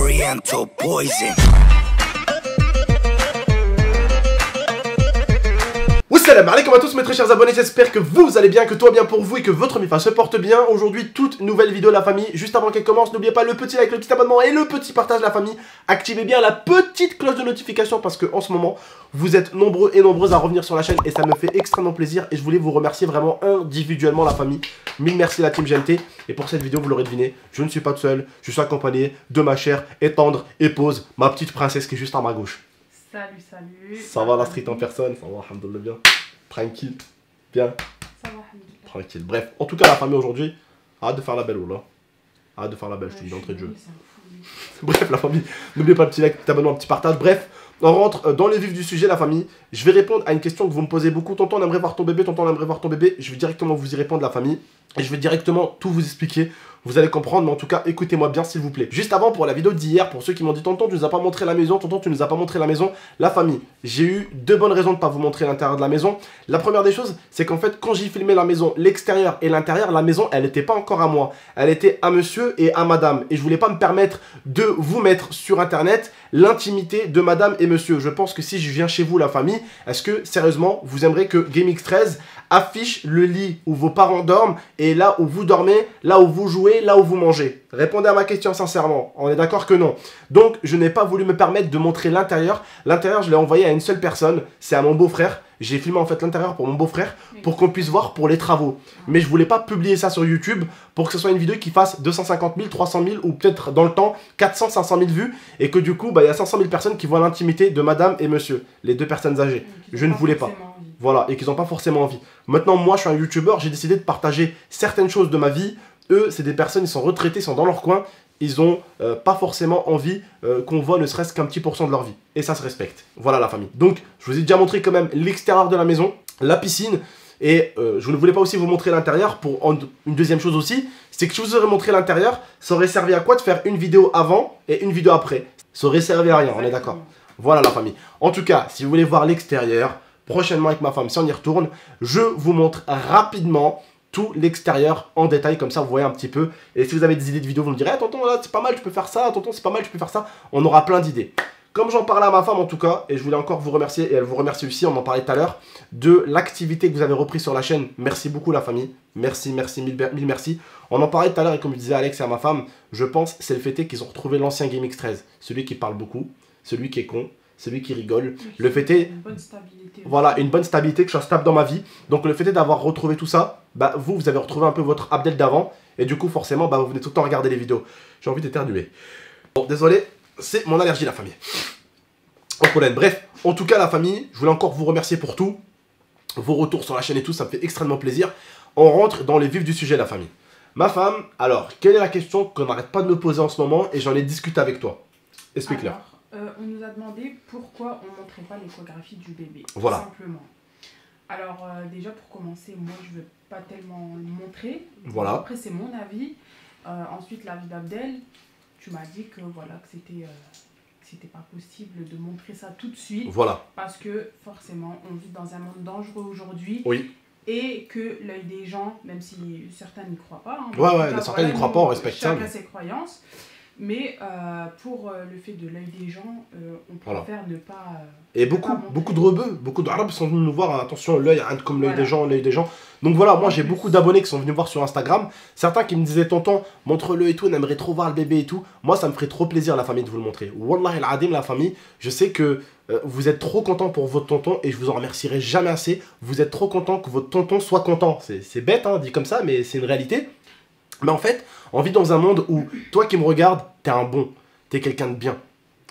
Oriental poison. Salam alaikum à tous mes très chers abonnés, j'espère que vous allez bien, que tout va bien pour vous et que votre MIFA se porte bien. Aujourd'hui, toute nouvelle vidéo la famille. Juste avant qu'elle commence, n'oubliez pas le petit like, le petit abonnement et le petit partage la famille. Activez bien la petite cloche de notification parce que en ce moment, vous êtes nombreux et nombreuses à revenir sur la chaîne et ça me fait extrêmement plaisir. Et je voulais vous remercier vraiment individuellement la famille. Mille merci la team GNT. Et pour cette vidéo, vous l'aurez deviné, je ne suis pas tout seul, je suis accompagné de ma chère et tendre épouse, ma petite princesse qui est juste à ma gauche. Salut, salut. Ça va la street en personne? Ça va, alhamdoulilah bien. Tranquille. Bien. Ça va, alhamdoulilah. Tranquille. Bref, en tout cas, la famille aujourd'hui, arrête de faire la belle, ou là. Arrête de faire la belle, je te dis d'entrée de jeu. Bref, la famille, n'oubliez pas le petit like, petit abonnement, petit partage. Bref, on rentre dans le vif du sujet, la famille. Je vais répondre à une question que vous me posez beaucoup. Tonton, on aimerait voir ton bébé, tonton, on aimerait voir ton bébé. Je vais directement vous y répondre, la famille. Et je vais directement tout vous expliquer. Vous allez comprendre, mais en tout cas, écoutez-moi bien, s'il vous plaît. Juste avant, pour la vidéo d'hier, pour ceux qui m'ont dit, tonton, tu nous as pas montré la maison, tonton, tu nous as pas montré la maison. La famille, j'ai eu deux bonnes raisons de pas vous montrer l'intérieur de la maison. La première des choses, c'est qu'en fait, quand j'ai filmé la maison, l'extérieur et l'intérieur, la maison, elle n'était pas encore à moi. Elle était à monsieur et à madame. Et je voulais pas me permettre de vous mettre sur internet l'intimité de madame et monsieur. Je pense que si je viens chez vous, la famille, est-ce que, sérieusement, vous aimeriez que GameX13 affiche le lit où vos parents dorment et là où vous dormez, là où vous jouez, là où vous mangez? Répondez à ma question sincèrement. On est d'accord que non. Donc, je n'ai pas voulu me permettre de montrer l'intérieur. L'intérieur, je l'ai envoyé à une seule personne. C'est à mon beau-frère. J'ai filmé en fait l'intérieur pour mon beau-frère pour qu'on puisse voir pour les travaux. Mais je voulais pas publier ça sur YouTube pour que ce soit une vidéo qui fasse 250 000, 300 000 ou peut-être dans le temps 400, 500 000 vues et que du coup, bah, y a 500 000 personnes qui voient l'intimité de madame et monsieur, les deux personnes âgées. Je ne voulais pas. Voilà, et qu'ils n'ont pas forcément envie. Maintenant, moi, je suis un YouTuber, j'ai décidé de partager certaines choses de ma vie. Eux, c'est des personnes, ils sont retraités, ils sont dans leur coin. Ils n'ont pas forcément envie qu'on voit ne serait-ce qu'un petit pourcent de leur vie. Et ça se respecte. Voilà la famille. Donc, je vous ai déjà montré quand même l'extérieur de la maison, la piscine. Et je ne voulais pas aussi vous montrer l'intérieur pour une deuxième chose aussi. C'est que si je vous aurais montré l'intérieur, ça aurait servi à quoi de faire une vidéo avant et une vidéo après? Ça aurait servi à rien, on est d'accord? Voilà la famille. En tout cas, si vous voulez voir l'extérieur, prochainement avec ma femme, si on y retourne, je vous montre rapidement tout l'extérieur en détail, comme ça vous voyez un petit peu. Et si vous avez des idées de vidéos, vous me direz, hey, tonton, là c'est pas mal, tu peux faire ça, tonton, c'est pas mal, tu peux faire ça. On aura plein d'idées. Comme j'en parlais à ma femme en tout cas, et je voulais encore vous remercier, et elle vous remercie aussi, on en parlait tout à l'heure, de l'activité que vous avez repris sur la chaîne. Merci beaucoup la famille, merci, merci, mille merci. On en parlait tout à l'heure et comme je disais à Alex et à ma femme, je pense c'est le fait qu'ils ont retrouvé l'ancien GameX13. Celui qui parle beaucoup, celui qui est con, celui qui rigole. Le fait est, une bonne stabilité. voilà, une bonne stabilité, que je sois stable dans ma vie. Donc le fait est d'avoir retrouvé tout ça, bah vous avez retrouvé un peu votre Abdel d'avant. Et du coup, forcément, bah vous venez tout le temps regarder les vidéos. J'ai envie d'éternuer. Bon, désolé, c'est mon allergie, la famille. Au pollen. Bref, en tout cas, la famille, je voulais encore vous remercier pour tout. Vos retours sur la chaîne et tout, ça me fait extrêmement plaisir. On rentre dans les vifs du sujet, la famille. Ma femme, alors, quelle est la question qu'on n'arrête pas de me poser en ce moment et j'en ai discuté avec toi? Explique-leur. On nous a demandé pourquoi on ne montrait pas l'échographie du bébé. Voilà. Tout simplement. Alors, déjà pour commencer, moi je ne veux pas tellement le montrer. Voilà. Après, c'est mon avis. Ensuite, l'avis d'Abdel, tu m'as dit que voilà, que c'était pas possible de montrer ça tout de suite. Voilà. Parce que forcément, on vit dans un monde dangereux aujourd'hui. Oui. Et que l'œil des gens, même si certains n'y croient pas. Hein, Ouais, certains n'y croient pas, on respecte ça. Chacun ses croyances. Mais pour le fait de l'œil des gens, on préfère ne pas... Et beaucoup de rebeux, beaucoup d'arabes sont venus nous voir, attention, l'œil comme l'œil des gens, l'œil des gens. Donc voilà, moi j'ai beaucoup d'abonnés qui sont venus voir sur Instagram. Certains qui me disaient, tonton, montre-le et tout, on aimerait trop voir le bébé et tout. Moi ça me ferait trop plaisir la famille de vous le montrer. Wallah el-adim la famille, je sais que vous êtes trop content pour votre tonton et je vous en remercierai jamais assez. Vous êtes trop content que votre tonton soit content. C'est bête, hein, dit comme ça, mais c'est une réalité. Mais en fait, on vit dans un monde où, toi qui me regardes, t'es un bon, t'es quelqu'un de bien.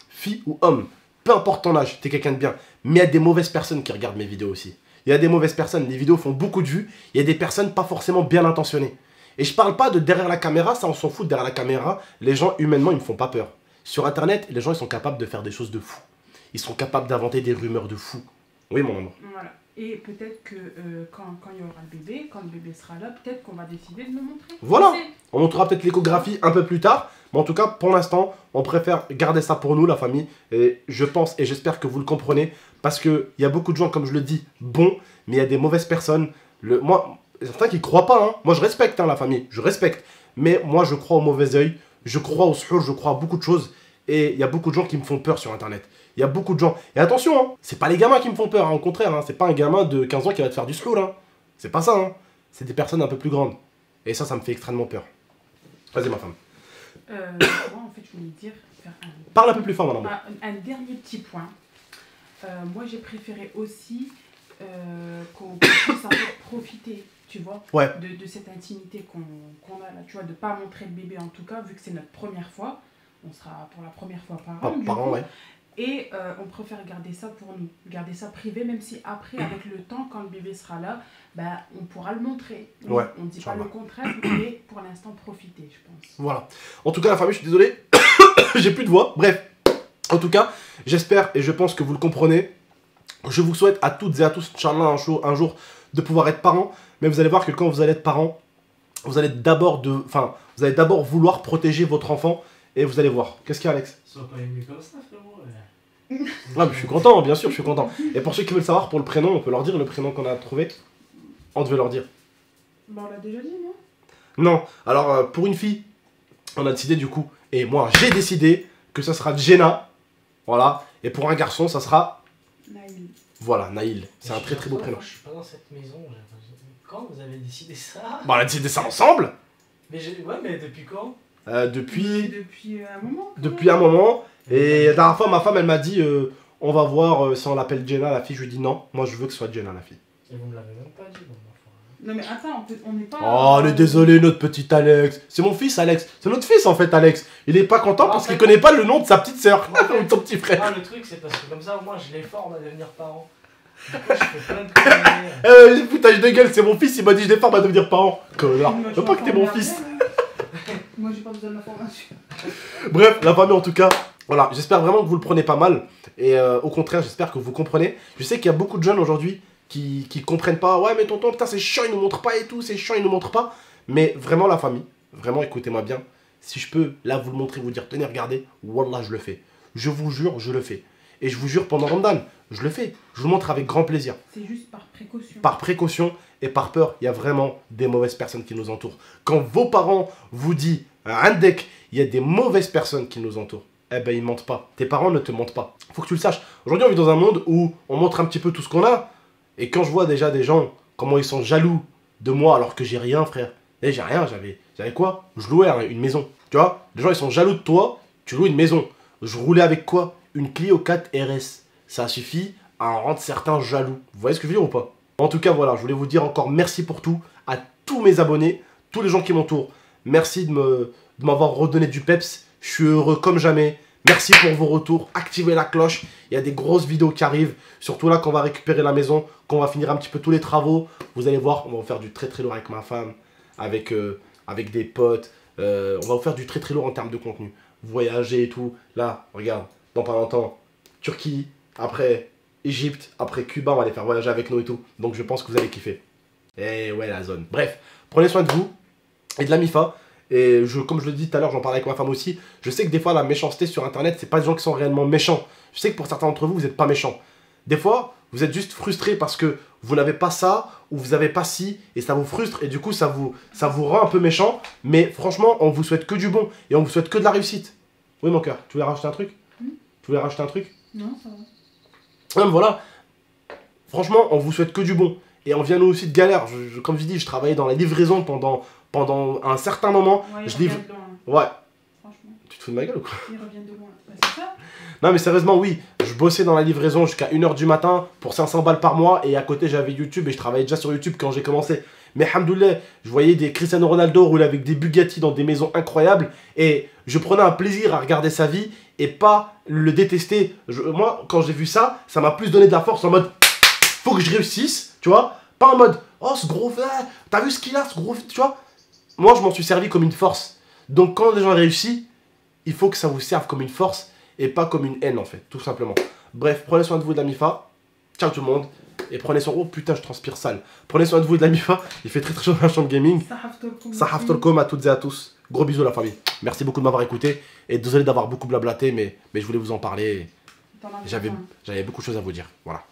Fille ou homme, peu importe ton âge, t'es quelqu'un de bien. Mais il y a des mauvaises personnes qui regardent mes vidéos aussi. Il y a des mauvaises personnes, les vidéos font beaucoup de vues. Il y a des personnes pas forcément bien intentionnées. Et je parle pas de derrière la caméra, ça on s'en fout, derrière la caméra, les gens humainement ils me font pas peur. Sur internet, les gens ils sont capables de faire des choses de fou. Ils sont capables d'inventer des rumeurs de fou. Oui mon amour. Voilà. Et peut-être que quand il y aura le bébé, quand le bébé sera là, peut-être qu'on va décider de le montrer. Voilà. On montrera peut-être l'échographie un peu plus tard. Mais en tout cas, pour l'instant, on préfère garder ça pour nous, la famille. Et je pense et j'espère que vous le comprenez. Parce qu'il y a beaucoup de gens, comme je le dis, bons. Mais il y a des mauvaises personnes. Moi, certains qui ne croient pas. Hein. Moi, je respecte hein, la famille. Je respecte. Mais moi, je crois au mauvais œil. Je crois au suhour. Je crois à beaucoup de choses. Et il y a beaucoup de gens qui me font peur sur internet. Il y a beaucoup de gens. Et attention, hein, c'est pas les gamins qui me font peur, hein, au contraire, hein, c'est pas un gamin de 15 ans qui va te faire du slow là. C'est pas ça, hein. C'est des personnes un peu plus grandes. Et ça me fait extrêmement peur. Vas-y ma femme. Moi en fait je voulais dire... Parle un peu plus fort madame. Un dernier petit point. Moi j'ai préféré aussi qu'on puisse un peu profiter, tu vois, ouais. de cette intimité qu'on a là, tu vois, de pas montrer le bébé en tout cas, vu que c'est notre première fois. On sera pour la première fois parents, ouais. Et on préfère garder ça pour nous, garder ça privé, même si après, avec le temps, quand le bébé sera là, bah, on pourra le montrer. Ouais, on ne dit pas le contraire, mais pour l'instant, profiter, je pense. Voilà. En tout cas, la famille, je suis désolé, j'ai plus de voix. Bref, en tout cas, j'espère et je pense que vous le comprenez. Je vous souhaite à toutes et à tous, Inch'Allah, un jour, de pouvoir être parents. Mais vous allez voir que quand vous allez être parents, vous allez d'abord vouloir protéger votre enfant. Et vous allez voir. Qu'est-ce qu'il y a, Alex? Sois pas ému comme ça, frérot. Ah, mais je suis content, bien sûr, je suis content. Et pour ceux qui veulent savoir pour le prénom, on peut leur dire le prénom qu'on a trouvé. On devait leur dire. Bah, on l'a déjà dit, non? Non. Alors, pour une fille, on a décidé du coup, et moi j'ai décidé que ça sera Jenna. Voilà. Et pour un garçon, ça sera... Naïl. Voilà, Naïl. C'est un très très beau prénom. Je suis pas dans cette maison. Quand vous avez décidé ça? Bah, on a décidé ça ensemble. Mais ouais, mais depuis quand? Depuis un moment. Depuis un moment. Et la dernière fois, ma femme, elle m'a dit on va voir si on l'appelle Jenna, la fille. Je lui dis non, moi je veux que ce soit Jenna, la fille. Et vous me l'avez même pas dit, bon, ma foi. Non, mais attends, on n'est pas. Oh, on est désolé, notre petit Alex. C'est mon fils, Alex. C'est notre fils, en fait, Alex. Il est pas content parce qu'il connaît pas le nom de sa petite sœur ou de son petit frère. Ah, le truc, c'est parce que comme ça, au moins, je les forme à devenir parent. Du coup, je fais plein de conneries. Foutage de gueule, c'est mon fils, il m'a dit je les forme à devenir parent. Connard. Je veux pas que t'es mon fils. Moi, j'ai pas besoin d'informations. Bref, la famille en tout cas, voilà, j'espère vraiment que vous le prenez pas mal. Et au contraire, j'espère que vous comprenez. Je sais qu'il y a beaucoup de jeunes aujourd'hui qui comprennent pas. Ouais, mais tonton, putain, c'est chiant, il nous montre pas et tout, c'est chiant, il nous montre pas. Mais vraiment, la famille, vraiment, écoutez-moi bien. Si je peux, là, vous le montrer, vous dire, tenez, regardez, wallah, je le fais. Je vous jure, je le fais. Et je vous jure, pendant Ramadan, je le fais. Je vous le montre avec grand plaisir. C'est juste par précaution. Par précaution et par peur, il y a vraiment des mauvaises personnes qui nous entourent. Quand vos parents vous disent, Andek, il y a des mauvaises personnes qui nous entourent, eh ben ils mentent pas. Tes parents ne te mentent pas. Faut que tu le saches. Aujourd'hui, on vit dans un monde où on montre un petit peu tout ce qu'on a. Et quand je vois déjà des gens, comment ils sont jaloux de moi alors que j'ai rien, frère. Eh, j'ai rien, j'avais quoi? Je louais une maison. Tu vois? Les gens, ils sont jaloux de toi, tu loues une maison. Je roulais avec quoi? Une Clio 4 RS. Ça suffit à en rendre certains jaloux. Vous voyez ce que je veux dire ou pas? En tout cas, voilà, je voulais vous dire encore merci pour tout. À tous mes abonnés, tous les gens qui m'entourent. Merci de m'avoir redonné du peps. Je suis heureux comme jamais. Merci pour vos retours. Activez la cloche. Il y a des grosses vidéos qui arrivent. Surtout là, quand on va récupérer la maison, quand on va finir un petit peu tous les travaux. Vous allez voir, on va faire du très très lourd avec ma femme, avec des potes. On va vous faire du très très lourd en termes de contenu. Voyager et tout. Là, regarde, dans pas longtemps, Turquie, après Égypte, après Cuba, on va les faire voyager avec nous et tout. Donc je pense que vous allez kiffer. Et ouais, la zone. Bref, prenez soin de vous et de la MIFA. Et comme je le dis tout à l'heure, j'en parlais avec ma femme aussi. Je sais que des fois, la méchanceté sur Internet, c'est pas des gens qui sont réellement méchants. Je sais que pour certains d'entre vous, vous n'êtes pas méchants. Des fois, vous êtes juste frustrés parce que vous n'avez pas ça ou vous n'avez pas ci et ça vous frustre et du coup, ça vous rend un peu méchant. Mais franchement, on vous souhaite que du bon et on vous souhaite que de la réussite. Oui, mon cœur, tu voulais rajouter un truc? Tu voulais rajouter un truc? Non, ça va. Ouais, voilà. Franchement, on vous souhaite que du bon. Et on vient nous aussi de galère. Comme je dis, je travaillais dans la livraison pendant un certain moment. Ouais, je livre. Ouais. Franchement. Tu te fous de ma gueule ou quoi? Il revient de loin. Bah, c'est ça. Non mais sérieusement, oui. Je bossais dans la livraison jusqu'à 1 h du matin pour 500 balles par mois. Et à côté, j'avais YouTube et je travaillais déjà sur YouTube quand j'ai commencé. Mais hamdoulilah, je voyais des Cristiano Ronaldo rouler avec des Bugatti dans des maisons incroyables. Et je prenais un plaisir à regarder sa vie et pas le détester. Moi, quand j'ai vu ça, ça m'a plus donné de la force en mode faut que je réussisse, tu vois. Pas en mode oh ce gros frère, t'as vu ce qu'il a, ce gros, tu vois. Moi, je m'en suis servi comme une force. Donc quand les gens réussissent, il faut que ça vous serve comme une force et pas comme une haine en fait, tout simplement. Bref, prenez soin de vous et de la MIFA. Ciao tout le monde. Et prenez soin... Oh putain, je transpire sale. Prenez soin de vous et de la MIFA. Il fait très très chaud dans la chambre gaming. Sahaf Tolkom à toutes et à tous. Gros bisous la famille. Merci beaucoup de m'avoir écouté. Et désolé d'avoir beaucoup blablaté, mais je voulais vous en parler. J'avais beaucoup de choses à vous dire. Voilà.